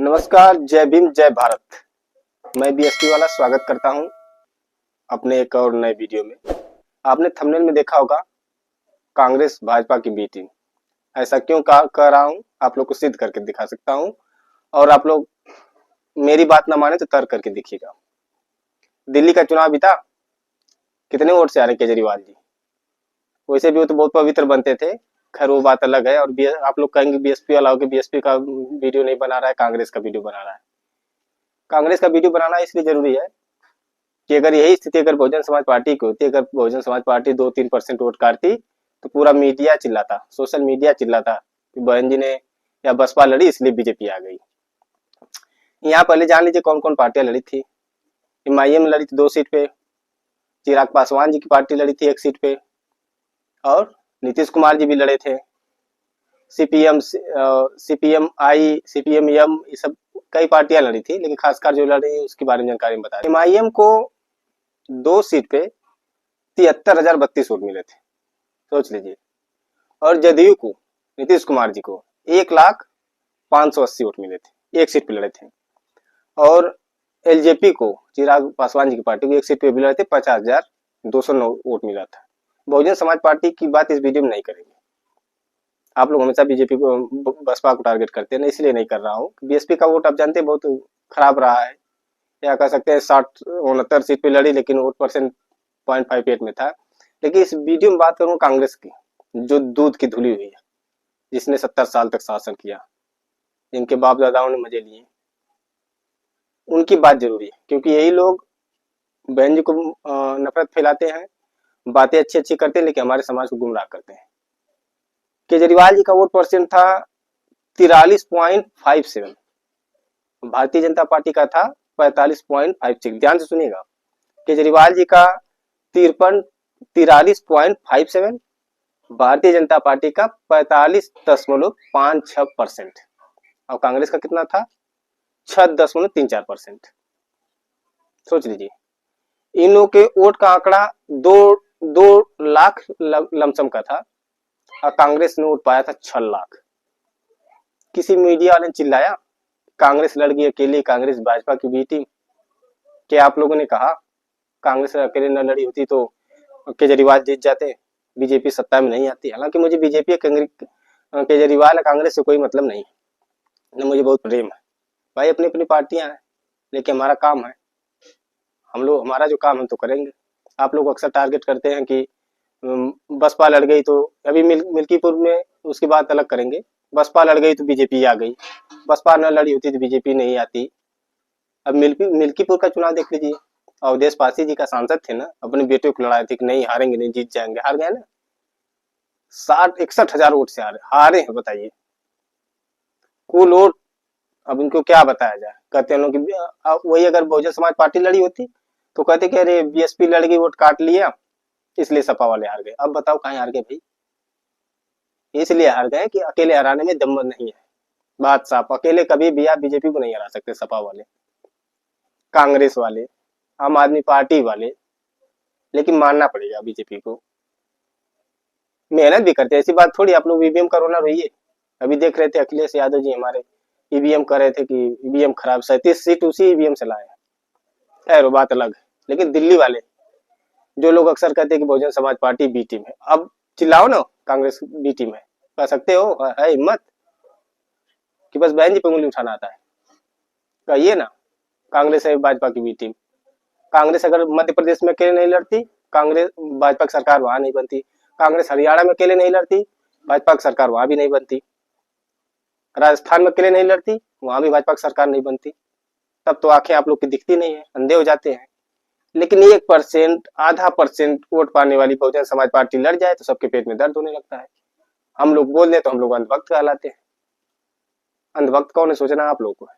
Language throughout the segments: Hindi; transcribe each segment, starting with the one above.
नमस्कार, जय भीम, जय भारत। मैं बीएसपी वाला स्वागत करता हूं अपने एक और नए वीडियो में। आपने थंबनेल में देखा होगा कांग्रेस भाजपा की बी टीम। ऐसा क्यों कह रहा हूं, आप लोग को सिद्ध करके दिखा सकता हूं और आप लोग मेरी बात ना माने तो तर्क करके देखिएगा। दिल्ली का चुनाव बीता, कितने वोट से आ रहे केजरीवाल जी? वैसे भी वो तो बहुत पवित्र बनते थे, खैर वो बात अलग है। और आप लोग कहेंगे बीएसपी वाला होगा, बीएसपी का वीडियो नहीं बना रहा है, कांग्रेस का वीडियो बना रहा है। कांग्रेस का वीडियो बनाना इसलिए जरूरी है कि अगर यही स्थिति अगर बहुजन समाज पार्टी की होती, अगर बहुजन समाज पार्टी 2-3% वोट काटती तो पूरा मीडिया चिल्लाता, सोशल मीडिया चिल्लाता कि बहन जी ने या बसपा लड़ी इसलिए बीजेपी आ गई। यहाँ पहले जान लीजिए कौन कौन पार्टियां लड़ी थी। एमआईएम लड़ी थी 2 सीट पे, चिराग पासवान जी की पार्टी लड़ी थी 1 सीट पे, और नीतीश कुमार जी भी लड़े थे। सीपीएम, सीपीएम-आई, सीपीएम-एम, ये सब कई पार्टियां लड़ी थी, लेकिन खासकर जो लड़ी उसके बारे में जानकारी बता दें। एमआईएम को 2 सीट पे 73,032 वोट मिले थे, सोच लीजिए। और जदयू को, नीतीश कुमार जी को 1,05,80 वोट मिले थे, 1 सीट पे लड़े थे। और एलजेपी को, चिराग पासवान जी की पार्टी को 1 सीट पे भी लड़े थे, 50,209 वोट मिला था। बहुजन समाज पार्टी की बात इस वीडियो में नहीं करेंगे। आप लोग हमेशा बीजेपी को, बसपा को टारगेट करते हैं, इसलिए नहीं कर रहा हूँ। बीएसपी का वोट आप जानते हैं बहुत खराब रहा है, या कह सकते हैं 60-69 सीट पे लड़ी, लेकिन वोट परसेंट 0.58 में था। लेकिन इस वीडियो में बात करूँ कांग्रेस की, जो दूध की धुली हुई है, जिसने 70 साल तक शासन किया, जिनके बाप दादाओं ने मजे लिए, उनकी बात जरूरी है। क्योंकि यही लोग बहन जी को नफरत फैलाते हैं, बातें अच्छी अच्छी करते हैं, लेकिन हमारे समाज को गुमराह करते हैं। केजरीवाल जी का वोट परसेंट था 43.57, भारतीय जनता पार्टी का था 45.56। ध्यान से सुनिएगा, केजरीवाल जी का 43.57, भारतीय जनता पार्टी का 45.56%, और कांग्रेस का कितना था? 6.34%। सोच लीजिए, इन लोगों के वोट का आंकड़ा 2 लाख लमसम का था, और कांग्रेस ने वोट पाया था 6 लाख। किसी मीडिया वाले ने चिल्लाया कांग्रेस लड़ गई अकेली, कांग्रेस भाजपा की बी टीम। क्या आप लोगों ने कहा कांग्रेस अकेले न लड़ी होती तो केजरीवाल जीत जाते, बीजेपी सत्ता में नहीं आती? हालांकि मुझे बीजेपी, केजरीवाल, कांग्रेस से कोई मतलब नहीं, मुझे बहुत प्रेम है भाई, अपनी अपनी पार्टियां हैं, लेकिन हमारा काम है, हम लोग, हमारा जो काम हम तो करेंगे। आप लोग अक्सर टारगेट करते हैं कि बसपा लड़ गई तो, अभी मिल्कीपुर में उसकी बात अलग करेंगे। बसपा लड़ गई तो बीजेपी आ गई, बसपा न लड़ी होती तो बीजेपी नहीं आती। अब मिल्कीपुर का चुनाव देख लीजिए, अवधेश पासी जी का सांसद थे ना, अपने बेटे को लड़ाए थे कि नहीं हारेंगे नहीं, जीत जाएंगे, हार गए ना। 61,000 वोट से हारे हैं, बताइए कुल वोट। अब इनको क्या बताया जाए, कहते हैं लोग कि वही अगर बहुजन समाज पार्टी लड़ी होती तो कहते कि अरे बीएसपी लड़ गई, वोट काट लिया, इसलिए सपा वाले हार गए। अब बताओ कहाँ हार गए भाई? इसलिए हार गए कि अकेले हराने में दम नहीं है। बात साफ, अकेले कभी भी आप बीजेपी को नहीं हरा सकते, सपा वाले, कांग्रेस वाले, आम आदमी पार्टी वाले। लेकिन मानना पड़ेगा बीजेपी को, मेहनत भी करते हैं, ऐसी बात थोड़ी। आप लोग ईवीएम का रोना रहिए, अभी देख रहे थे अखिलेश यादव जी हमारे ईवीएम कर रहे थे कि ईवीएम खराब, 37 सीट उसी ईवीएम से लाए। खैर वो बात अलग है। लेकिन दिल्ली वाले जो लोग अक्सर कहते हैं कि Bahujan Samaj party B team है, अब चिल्लाओ ना कांग्रेस बी टीम है, कह सकते हो, है हिम्मत कि बस बहन जी पे उंगली उठाना आता है? कहिए ना कांग्रेस है भाजपा की बी टीम। कांग्रेस अगर मध्य प्रदेश में अकेले नहीं लड़ती, कांग्रेस भाजपा की सरकार वहां नहीं बनती। कांग्रेस हरियाणा में अकेले नहीं लड़ती, भाजपा की सरकार वहां भी नहीं बनती। राजस्थान में अकेले नहीं लड़ती, वहां भी भाजपा की सरकार नहीं बनती। तब तो आंखें आप लोग की दिखती नहीं है, अंधे हो जाते हैं। लेकिन 1%, आधा परसेंट वोट पाने वाली बहुजन समाज पार्टी लड़ जाए तो सबके पेट में दर्द होने लगता है। हम लोग बोल दें तो हम लोग अंधभक्त कहलाते हैं। अंधभक्त कौन है सोचना आप लोगों को है।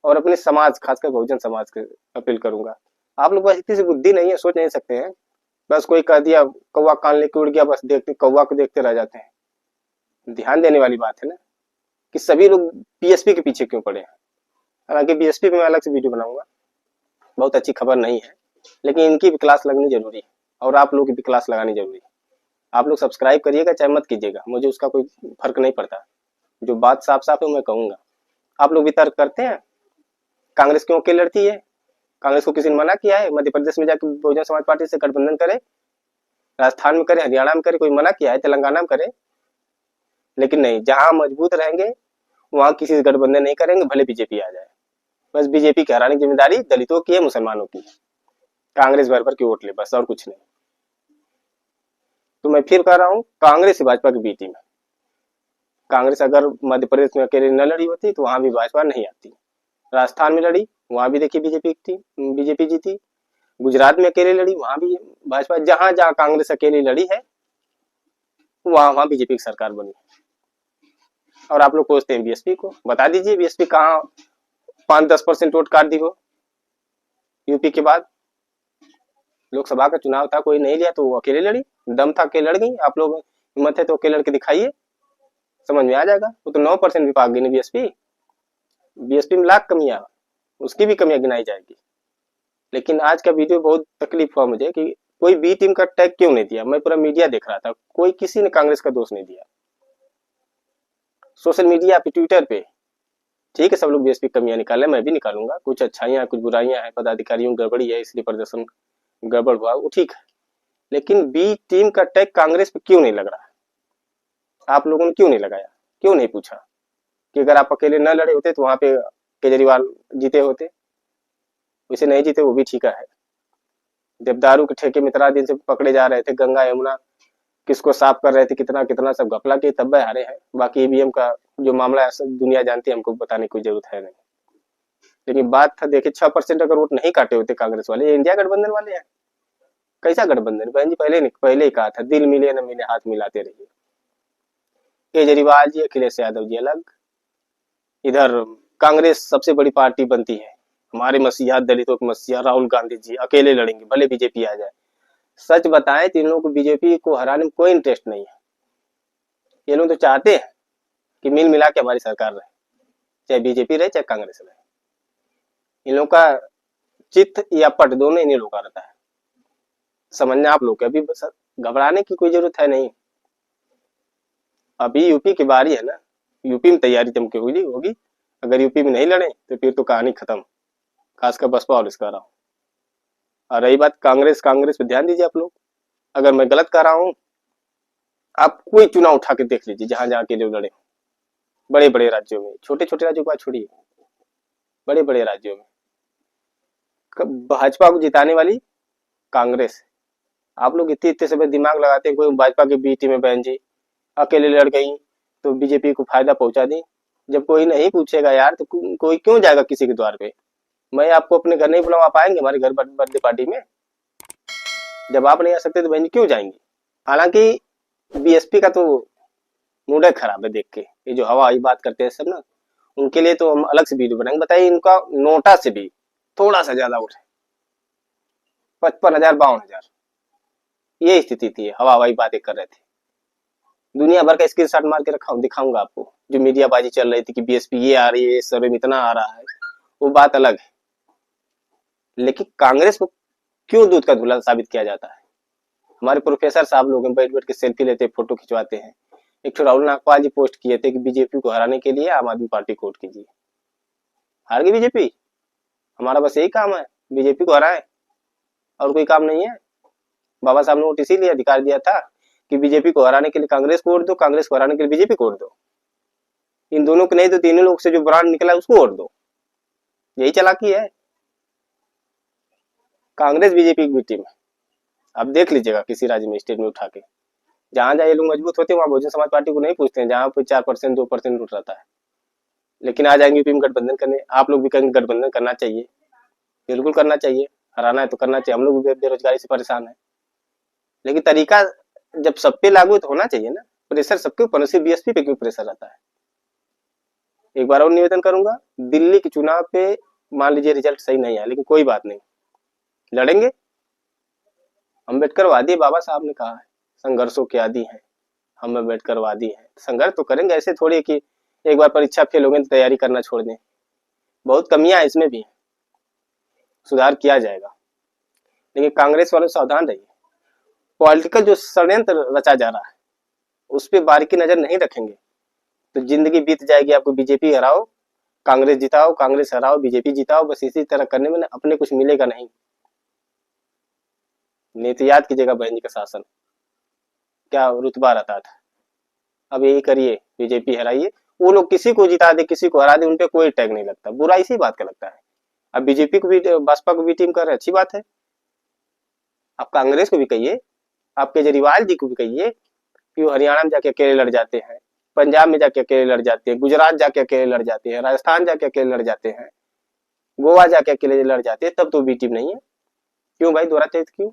और अपने समाज, खासकर बहुजन समाज के अपील करूंगा, आप लोग बस इतनी सी बुद्धि नहीं है, सोच नहीं सकते हैं। बस कोई कह दिया कौवा कान लेके उड़ गया, बस देखते कौवा को देखते रह जाते हैं। ध्यान देने वाली बात है ना कि सभी लोग बीएसपी के पीछे क्यों पड़े हैं। हालांकि बीएसपी पे मैं अलग से वीडियो बनाऊंगा, बहुत अच्छी खबर नहीं है, लेकिन इनकी भी क्लास लगनी जरूरी है, और आप लोगों की भी क्लास लगानी जरूरी है। आप लोग सब्सक्राइब करिएगा चाहे मत कीजिएगा, मुझे उसका कोई फर्क नहीं पड़ता। जो बात साफ साफ है मैं कहूंगा। आप लोग भी तर्क करते हैं कांग्रेस क्यों अकेले लड़ती है? कांग्रेस को किसी ने मना किया है मध्य प्रदेश में जाकर बहुजन समाज पार्टी से गठबंधन करे, राजस्थान में करे, हरियाणा में करे, कोई मना किया है? तेलंगाना में करे? लेकिन नहीं, जहां मजबूत रहेंगे वहां किसी से गठबंधन नहीं करेंगे, भले बीजेपी आ जाए। बस बीजेपी की हराने की जिम्मेदारी दलितों की है, मुसलमानों की। कांग्रेस भर भर के वोट ले, बस और कुछ नहीं। तो मैं फिर कह रहा हूँ, कांग्रेस से भाजपा की बी टीम है। कांग्रेस अगर मध्य प्रदेश में अकेले न लड़ी होती तो वहां भी भाजपा नहीं आती। राजस्थान में लड़ी, वहां भी देखिए बीजेपी जीती। गुजरात में अकेले लड़ी, वहां भी भाजपा। जहां जहां कांग्रेस अकेली लड़ी है वहां वहां बीजेपी की सरकार बनी। और आप लोग पूछते हैं बीएसपी को, बता दीजिए बीएसपी कहाँ 5-10% वोट काट दी हो? यूपी के बाद लोकसभा का चुनाव था, कोई नहीं लिया तो वो अकेले लड़ी, दम था अकेले लड़ गई। आप लोग हिम्मत है तो अकेले लड़के दिखाइए, समझ में आ जाएगा। वो तो 9% भी भाग गई बीएसपी। बीएसपी में लाख कमियां, उसकी भी कमियां गिनाई जाएगी। लेकिन आज का वीडियो बहुत तकलीफ हुआ मुझे कि कोई बी टीम का टैग क्यों नहीं दिया। मैं पूरा मीडिया देख रहा था, कोई किसी ने कांग्रेस का दोष नहीं दिया। सोशल मीडिया पे, ट्विटर पे ठीक है सब लोग बीएसपी कमियां निकाले, मैं भी निकालूंगा। कुछ अच्छाइयां कुछ बुराइयां हैं, पदाधिकारियों गड़बड़ी है इसलिए प्रदर्शन गड़बड़ हुआ, वो ठीक है। लेकिन बी टीम का टैग कांग्रेस पे क्यों नहीं लग रहा? आप लोगों ने क्यों नहीं लगाया? क्यों नहीं पूछा कि अगर आप अकेले न लड़े होते तो वहां पे केजरीवाल जीते होते? वैसे नहीं जीते, वो भी ठीक है। देवदारू के ठेके में इतना दिन से पकड़े जा रहे थे, गंगा यमुना किसको साफ कर रहे थे, कितना कितना सब घपला के तब हारे हैं। बाकी ईवीएम का जो मामला है सब दुनिया जानती है, हमको बताने की जरूरत है नहीं। लेकिन बात था, देखिए 6% अगर वोट नहीं काटे होते कांग्रेस वाले, ये इंडिया गठबंधन वाले हैं। कैसा गठबंधन बहन जी? पहले ही कहा था, दिल मिले न मिले हाथ मिलाते रहिए। केजरीवाल जी, अखिलेश यादव जी अलग, इधर कांग्रेस सबसे बड़ी पार्टी बनती है, हमारे मसीहा दलितों के मसीहा राहुल गांधी जी अकेले लड़ेंगे भले बीजेपी आ जाए। सच बताएं तो इन लोगों को बीजेपी को हराने में कोई इंटरेस्ट नहीं है। ये लोग तो चाहते हैं कि मिल मिला के हमारी सरकार रहे, चाहे बीजेपी रहे चाहे कांग्रेस रहे। इन लोगों का चित्त या पट दोनों इन्हीं लोगों का रहता है। समझना आप लोग, अभी घबराने की कोई जरूरत है नहीं। अभी यूपी की बारी है ना, यूपी में तैयारी जमके होगी। अगर यूपी में नहीं लड़े तो फिर तो कहानी खत्म, खासकर बसपा और इसका रहा। और रही बात कांग्रेस पे ध्यान दीजिए आप लोग। अगर मैं गलत कर रहा हूं, आप कोई चुनाव उठा के देख लीजिए जहां जहां के लिए लड़े, बड़े बड़े राज्यों में, छोटे छोटे राज्यों को छोड़िए, बड़े बड़े राज्यों में भाजपा को जिताने वाली कांग्रेस। आप लोग इतने इतने समय दिमाग लगाते हैं, कोई भाजपा के बी टीम में बहन जी अकेले लड़ गई तो बीजेपी को फायदा पहुंचा दी। जब कोई नहीं पूछेगा यार तो कोई क्यों जाएगा किसी के द्वार पे? मैं आपको अपने घर नहीं बुलाऊं, आप आएंगे हमारे घर बर्थडे पार्टी में? जब आप नहीं आ सकते तो बहन जी क्यों जाएंगे? हालांकि बीएसपी का तो मूड खराब है देख के, ये जो हवाई बात करते हैं सब ना, उनके लिए तो हम अलग से वीडियो बनाएंगे। बताइए इनका नोटा से भी थोड़ा सा ज्यादा उठे, 55,000 52,000, ये स्थिति थी। हवाई बातें कर रहे थे, दुनिया भर का स्क्रीनशॉट मार के रखा दिखाऊंगा आपको। जो मीडिया बाजी चल रही थी कि बीएसपी ये आ रही है, सर्वे में इतना आ रहा है, वो बात अलग है। लेकिन कांग्रेस को क्यों दूध का धुला साबित किया जाता है? हमारे प्रोफेसर साहब लोग बैठ बैठ के सेल्फी लेते, फोटो खिंचवाते हैं। एक तो राहुल नागपाल जी पोस्ट किए थे कि बीजेपी को हराने के लिए आम आदमी पार्टी को वोट कीजिए। हार गई बीजेपी, हमारा बस यही काम है बीजेपी को हराए, और कोई काम नहीं है। बाबा साहब ने वोट इसीलिए अधिकार दिया था कि बीजेपी को हराने के लिए कांग्रेस को वोट दो, कांग्रेस को हराने के लिए बीजेपी को वोट दो। इन दोनों को नहीं तो तीनों लोग से जो ब्रांड निकला उसको वोट दो, यही चालाकी है। कांग्रेस बीजेपी की टीम है, आप देख लीजिएगा किसी राज्य में स्टेट में उठा के, जहां जहां ये लोग मजबूत होते हैं वहां बहुजन समाज पार्टी को नहीं पूछते हैं, जहां पे 4% 2% उठ रहता है। लेकिन आ जाएंगे यूपी में गठबंधन करने। आप लोग भी कहेंगे गठबंधन करना चाहिए, बिल्कुल करना चाहिए, हराना है तो करना चाहिए। हम लोग भी बेरोजगारी से परेशान है, लेकिन तरीका जब सब पे लागू तो होना चाहिए ना। प्रेशर सबके ऊपर, सिर्फ बीएसपी पे क्यों प्रेशर रहता है? एक बार और निवेदन करूंगा, दिल्ली के चुनाव पे मान लीजिए रिजल्ट सही नहीं आया, लेकिन कोई बात नहीं, लड़ेंगे। अम्बेडकरवादी बाबा साहब ने कहा है संघर्षों के आदि हैं हम, अम्बेडकरवादी हैं। संघर्ष तो करेंगे, ऐसे थोड़ी कि एक बार परीक्षा फेल हो गए तो तैयारी करना छोड़ दें। बहुत कमियां है इसमें भी, सुधार किया जाएगा। लेकिन कांग्रेस वालों सावधान रहिए, पॉलिटिकल जो षड्यंत्र रचा जा रहा है उस पर बारीकी नजर नहीं रखेंगे तो जिंदगी बीत जाएगी। आपको बीजेपी हराओ, कांग्रेस जिताओ, कांग्रेस हराओ, बीजेपी जिताओ, बस इसी तरह करने में ना अपने कुछ मिलेगा नहीं। नहीं तो याद कीजिएगा बहन जी का शासन क्या रुतबा रहता था। अब यही करिए, बीजेपी हराइए, वो लोग किसी को जिता दे किसी को हरा दे, उनपे कोई टैग नहीं लगता, बुरा इसी बात का लगता है। अब बीजेपी को भी बसपा को भी टीम कर रहे, अच्छी बात है। आप कांग्रेस को भी कहिए, आप केजरीवाल जी को भी कहिए कि वो हरियाणा में जाके अकेले लड़ जाते हैं, पंजाब में जाके अकेले लड़ जाते हैं, गुजरात जाके अकेले लड़ जाते हैं, राजस्थान जाके अकेले लड़ जाते हैं, गोवा जाके अकेले लड़ जाते हैं, तब तो बी टीम नहीं है। क्यों भाई दोहराते हैं क्यों?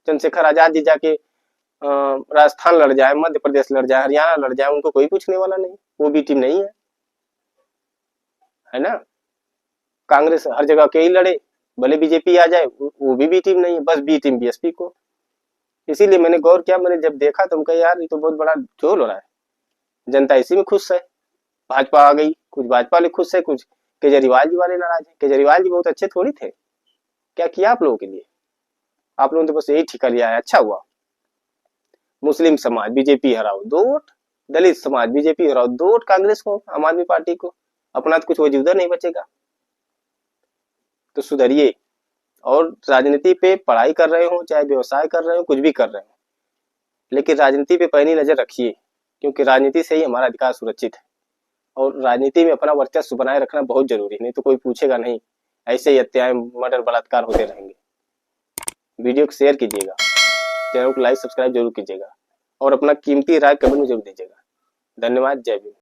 चंद्रशेखर आजाद जी जाके राजस्थान लड़ जाए, मध्य प्रदेश लड़ जाए, हरियाणा लड़ जाए, उनको कोई पूछने वाला नहीं, वो बी टीम नहीं है ना। कांग्रेस हर जगह अकेले लड़े, भले बीजेपी आ जाए, वो भी बी टीम नहीं है, बस बी टीम बीएसपी को। इसीलिए मैंने गौर किया, मैंने जब देखा तो कहा यार ये तो बहुत बड़ा झोल हो रहा है, जनता इसी में खुश है। भाजपा आ गई, कुछ भाजपा वाले खुश है, कुछ केजरीवाल जी वाले नाराज है। केजरीवाल जी बहुत अच्छे थोड़ी थे, क्या किया आप लोगों के लिए? आप लोगों ने तो बस यही ठिका लिया है, अच्छा हुआ। मुस्लिम समाज बीजेपी हराओ 2 वोट, दलित समाज बीजेपी हराओ 2 वोट कांग्रेस को, आम आदमी पार्टी को, अपना तो कुछ वजूदा नहीं बचेगा। तो सुधरिए, और राजनीति पे पढ़ाई कर रहे हो चाहे व्यवसाय कर रहे हो, कुछ भी कर रहे हो, लेकिन राजनीति पे पैनी नजर रखिए, क्योंकि राजनीति से ही हमारा अधिकार सुरक्षित है। और राजनीति में अपना वर्चस्व बनाए रखना बहुत जरूरी है, नहीं तो कोई पूछेगा नहीं, ऐसे ही हत्याएं मर्डर बलात्कार होते रहेंगे। वीडियो को शेयर कीजिएगा, चैनल को लाइक सब्सक्राइब जरूर कीजिएगा, और अपना कीमती राय कमेंट में जरूर दीजिएगा। धन्यवाद, जय भीम।